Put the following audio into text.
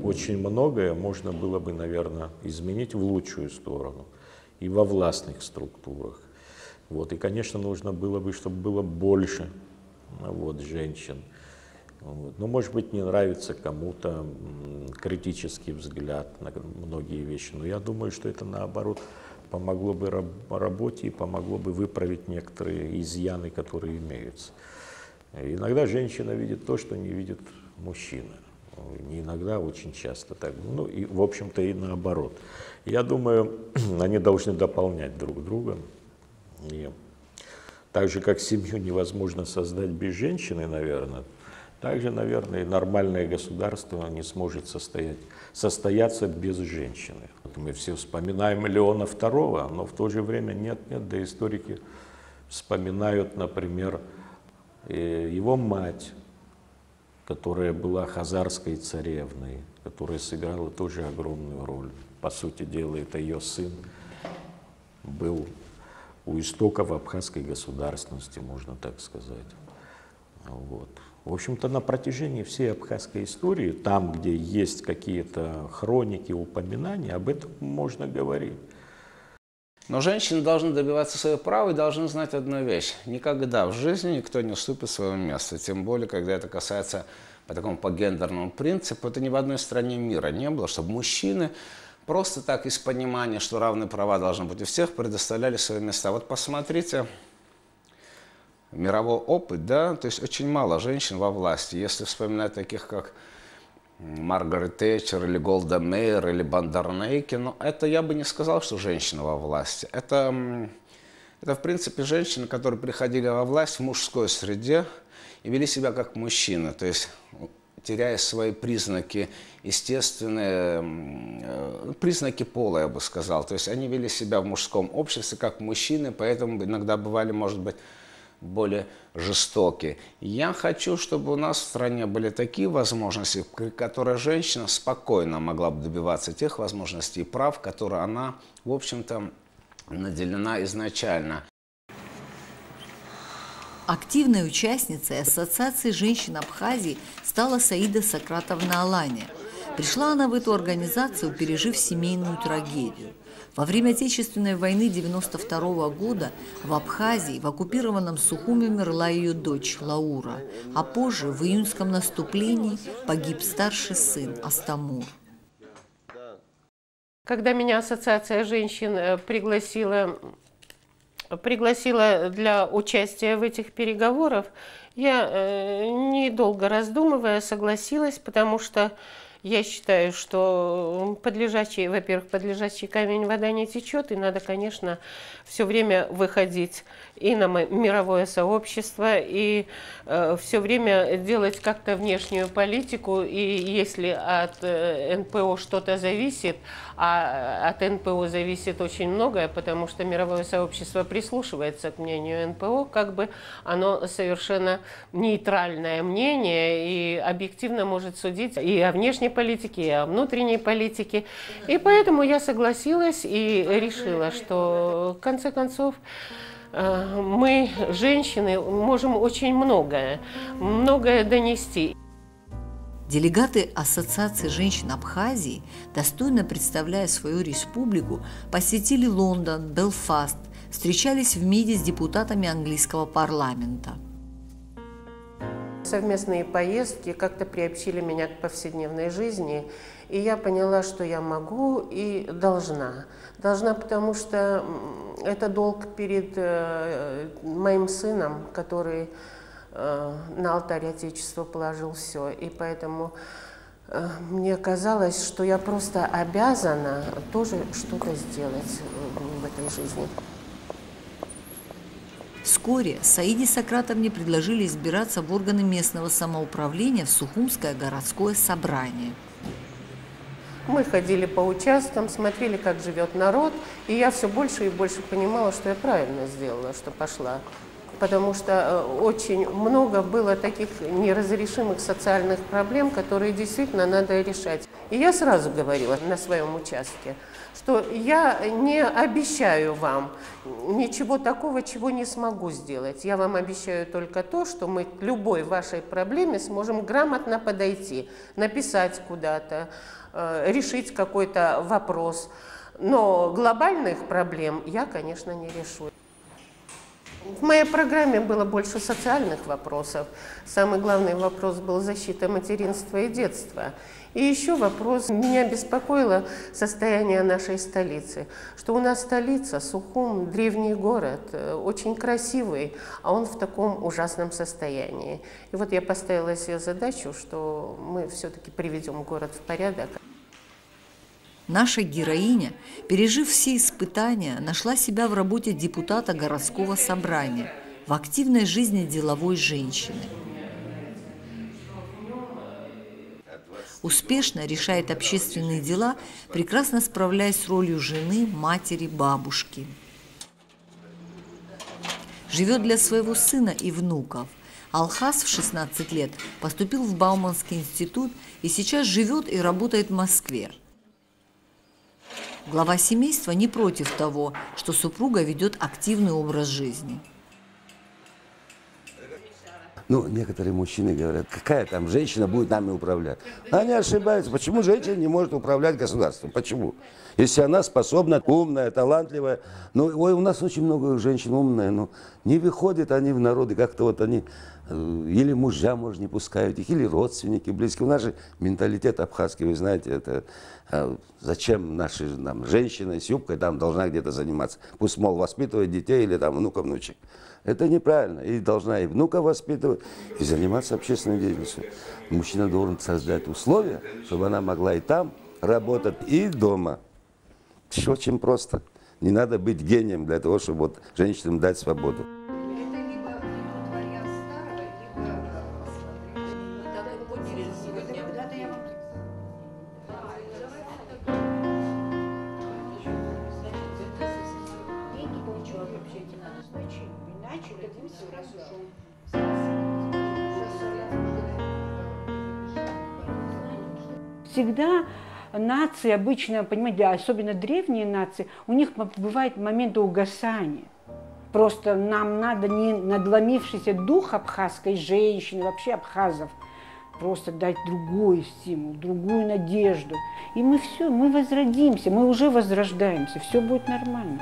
очень многое можно было бы, наверное, изменить в лучшую сторону и во властных структурах. Вот. И, конечно, нужно было бы, чтобы было больше вот, женщин. Вот. Но, может быть, не нравится кому-то критический взгляд на многие вещи, но я думаю, что это, наоборот, помогло бы работе и помогло бы выправить некоторые изъяны, которые имеются. Иногда женщина видит то, что не видит мужчина. Не иногда, очень часто так. Ну и, в общем-то, и наоборот. Я думаю, они должны дополнять друг друга. И так же, как семью невозможно создать без женщины, наверное, также, наверное, и нормальное государство не сможет состояться без женщины. Вот мы все вспоминаем Леона II, но в то же время нет, да историки вспоминают, например, его мать, которая была хазарской царевной, которая сыграла тоже огромную роль. По сути дела, это ее сын был у истоков абхазской государственности, можно так сказать. Вот. В общем-то, на протяжении всей абхазской истории, там, где есть какие-то хроники, упоминания, об этом можно говорить. Но женщины должны добиваться своего права и должны знать одну вещь. Никогда в жизни никто не уступит своего места. Тем более, когда это касается по гендерному принципу. Это ни в одной стране мира не было, чтобы мужчины просто так из понимания, что равные права должны быть у всех, предоставляли свои места. Вот посмотрите мировой опыт, да, то есть очень мало женщин во власти. Если вспоминать таких, как Маргарет Тэтчер или Голда Меир или Бандарнейки, но это я бы не сказал, что женщина во власти. Это в принципе женщины, которые приходили во власть в мужской среде и вели себя как мужчины, то есть теряя свои признаки естественные, признаки пола, я бы сказал. То есть они вели себя в мужском обществе как мужчины, поэтому иногда бывали, может быть, более жестокие. Я хочу, чтобы у нас в стране были такие возможности, при которых женщина спокойно могла бы добиваться тех возможностей и прав, которые она, в общем-то, наделена изначально. Активной участницей Ассоциации женщин Абхазии стала Саида Сократовна Аланя. Пришла она в эту организацию, пережив семейную трагедию. Во время Отечественной войны 1992 года в Абхазии, в оккупированном Сухуме, умерла ее дочь Лаура, а позже в июньском наступлении погиб старший сын Астамур. Когда меня Ассоциация женщин пригласила для участия в этих переговорах, я, недолго раздумывая, согласилась, потому что я считаю, что во-первых, подлежащий камень вода не течет, и надо, конечно, все время выходить и на мировое сообщество, и все время делать как-то внешнюю политику, и если от НПО что-то зависит, а от НПО зависит очень многое, потому что мировое сообщество прислушивается к мнению НПО, как бы оно совершенно нейтральное мнение и объективно может судить и о внешней политике, и о внутренней политике. И поэтому я согласилась и решила, что в конце концов мы, женщины, можем очень многое донести. Делегаты Ассоциации женщин Абхазии, достойно представляя свою республику, посетили Лондон, Белфаст, встречались в МИДе с депутатами английского парламента. Совместные поездки как-то приобщили меня к повседневной жизни, и я поняла, что я могу и должна. Должна, потому что это долг перед моим сыном, который на алтарь Отечества положил все. И поэтому мне казалось, что я просто обязана тоже что-то сделать в этой жизни. Вскоре Саиде Сократовне предложили избираться в органы местного самоуправления в Сухумское городское собрание. Мы ходили по участкам, смотрели, как живет народ, и я все больше и больше понимала, что я правильно сделала, что пошла потому что очень много было таких неразрешимых социальных проблем, которые действительно надо решать. И я сразу говорила на своем участке, что я не обещаю вам ничего такого, чего не смогу сделать. Я вам обещаю только то, что мы к любой вашей проблеме сможем грамотно подойти, написать куда-то, решить какой-то вопрос. Но глобальных проблем я, конечно, не решу. В моей программе было больше социальных вопросов. Самый главный вопрос был защита материнства и детства. И еще вопрос, меня беспокоило состояние нашей столицы. Что у нас столица, Сухум, древний город, очень красивый, а он в таком ужасном состоянии. И вот я поставила себе задачу, что мы все-таки приведем город в порядок. Наша героиня, пережив все испытания, нашла себя в работе депутата городского собрания, в активной жизни деловой женщины. Успешно решает общественные дела, прекрасно справляясь с ролью жены, матери, бабушки. Живет для своего сына и внуков. Алхаз в 16 лет поступил в Бауманский институт и сейчас живет и работает в Москве. Глава семейства не против того, что супруга ведет активный образ жизни. Ну, некоторые мужчины говорят, какая там женщина будет нами управлять. Они ошибаются. Почему женщина не может управлять государством? Почему? Если она способна, умная, талантливая. Ну, ой, у нас очень много женщин умные, но не выходят они в народы, как-то вот они, или мужья, может, не пускают их, или родственники, близкие. У нас же менталитет абхазский, вы знаете, это зачем наши нам, женщины с юбкой там должна где-то заниматься? Пусть, мол, воспитывает детей или там внуков, внучек. Это неправильно. И должна и внука воспитывать, и заниматься общественной деятельностью. Мужчина должен создать условия, чтобы она могла и там работать, и дома. Все очень просто. Не надо быть гением для того, чтобы вот женщинам дать свободу. Всегда нации обычно, понимаете, особенно древние нации, у них бывает моменты угасания. Просто нам надо не надломившийся дух абхазской женщины, вообще абхазов, просто дать другой стимул, другую надежду. И мы все, мы возродимся, мы уже возрождаемся, все будет нормально.